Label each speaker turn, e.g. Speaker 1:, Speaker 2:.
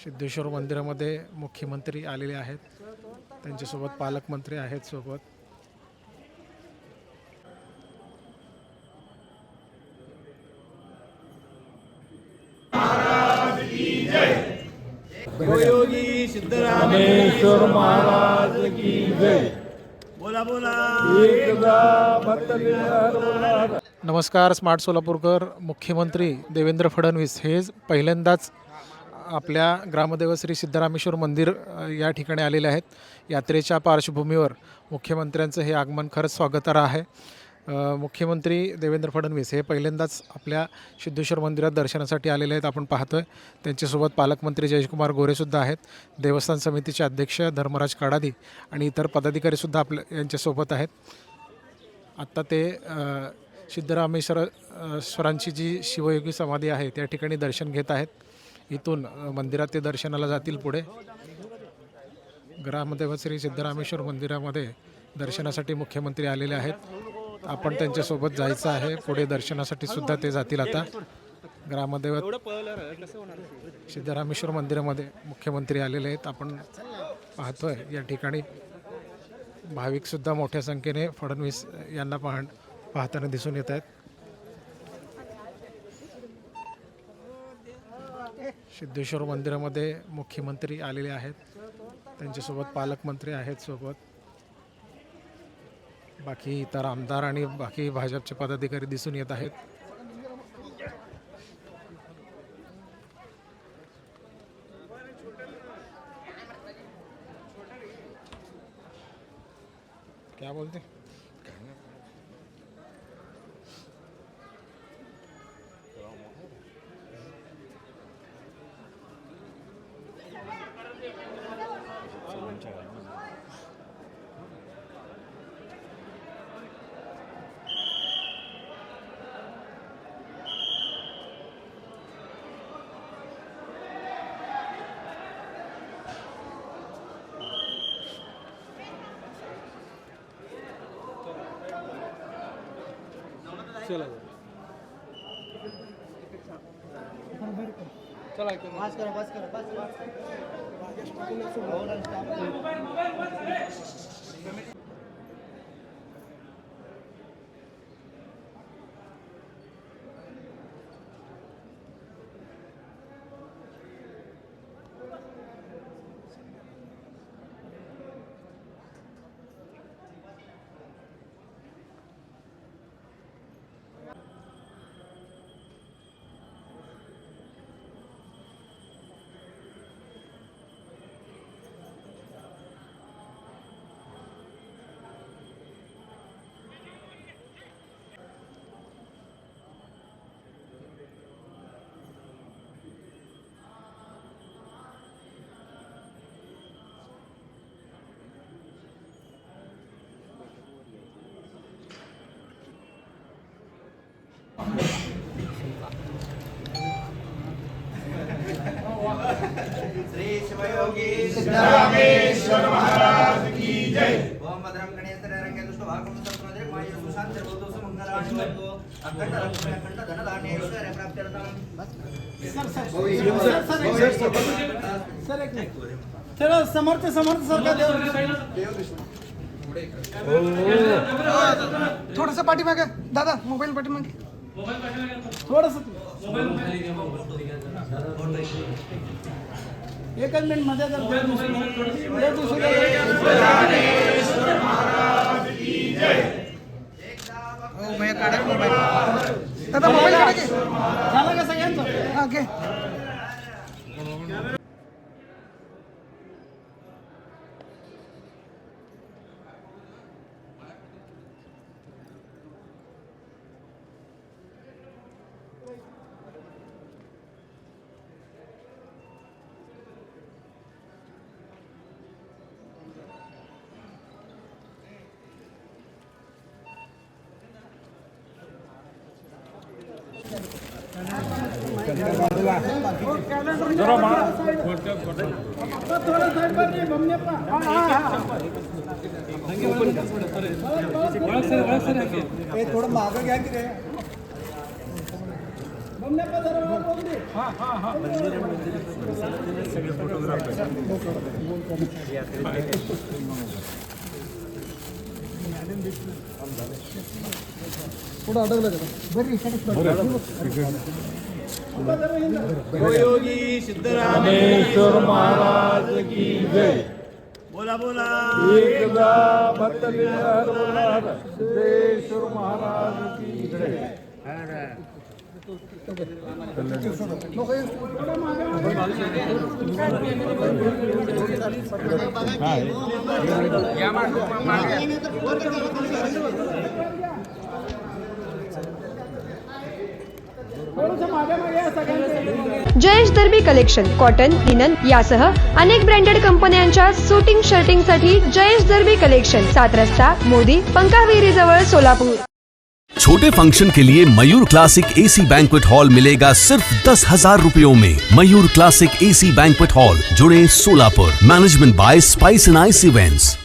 Speaker 1: सिद्धेश्वर मंदिरामध्ये मुख्यमंत्री आलेले आहेत, त्यांच्यासोबत पालकमंत्री आहेत सोबत.
Speaker 2: योगी सिद्धरामेश्वर महाराज की जय. बोला बोला एकदा भक्त विहार.
Speaker 1: नमस्कार. स्मार्ट सोलापूरकर. मुख्यमंत्री देवेंद्र फडणवीस हे पहिल्यांदाच आपल्या ग्रामदेव श्री सिद्धरामेश्वर मंदिर या ठिकाणी आलेले आहेत. यात्रेच्या पार्श्वभूमीवर मुख्यमंत्र्यांचं हे आगमन खरंच स्वागतार्ह आहे. मुख्यमंत्री देवेंद्र फडणवीस हे पहिल्यांदाच आपल्या सिद्धेश्वर मंदिरात दर्शनासाठी आलेले आहेत. आपण पाहतोय त्यांच्यासोबत पालकमंत्री जयकुमार गोरेसुद्धा आहेत, देवस्थान समितीचे अध्यक्ष धर्मराज काडादी आणि इतर पदाधिकारीसुद्धा आपल्या यांच्यासोबत आहेत. आत्ता ते सिद्धरामेश्वरांची जी शिवयोगी समाधी आहे त्या ठिकाणी दर्शन घेत आहेत. इथून मंदिरात ते दर्शनाला जातील. पुढे ग्रामदेव श्री सिद्धरामेश्वर मंदिरामध्ये दर्शनासाठी मुख्यमंत्री आलेले आहेत. आपण त्यांच्यासोबत जायचं आहे. पुढे दर्शनासाठी सुद्धा ते जातील. आता ग्रामदेव सिद्धरामेश्वर मंदिरामध्ये मुख्यमंत्री आलेले आहेत. आपण पाहतोय या ठिकाणी भाविकसुद्धा मोठ्या संख्येने फडणवीस यांना पाहताना दिसून येत आहेत. सिद्धेश्वर मंदिरामध्ये मुख्यमंत्री आलेले आहेत, त्यांच्यासोबत पालकमंत्री आहेत सोबत. बाकी इतर आमदार आणि बाकी भाजपचे पदाधिकारी दिसून येत आहेत. क्या बोलते चला
Speaker 3: श्री शिवयोगी सिद्धरामेश्वर महाराज की जय. ओम भद्रं गणेशेन रंगे दुष्ट भागम तत्मदे मायु सुशांत सर्वदोष मंगलानि भवतु. अखंड लक्ष्मी अखंड धनधान्य ऐश्वर्य प्राप्त्यर्थम.
Speaker 2: चला समर्थ सरकार
Speaker 4: थोडस पाठीमागे दादा, मोबाईल पाठीमागे
Speaker 2: थोडस एकच मिनिट मध्ये दादा
Speaker 4: मोबाईल काढा की.
Speaker 2: झालं का सगळ्यांचं?
Speaker 4: हा घे.
Speaker 2: थोडं मागं घ्या की रे. उन्नप्पा जरा वर बघू दे.
Speaker 4: पुढं अडकलं का? बरं,
Speaker 2: उभा जरा हिंद.
Speaker 5: रामेश्वर महाराज की जय.
Speaker 2: बोला बोला.
Speaker 5: एकदा बदले हरवणार सिद्धेश्वर महाराज की जय.
Speaker 4: लोक येईल.
Speaker 2: थोडंसं मागे मागे या सगळ्यांचे.
Speaker 6: जयेश दर्बी कलेक्शन कॉटन लिनन यासह अनेक ब्रँडेड कंपन्यांच्या सुटिंग शर्टिंगसाठी जयेश दर्बी कलेक्शन 7 रस्ता मोदी पंकाविहिरी जवळ सोलापूर.
Speaker 7: छोटे फंक्शन के लिए Mayur classic AC banquet hall मिलेगा सिर्फ 10,000 रुपयों में। Mayur classic AC banquet hall, Jule Solapur. Management by spice and ice events.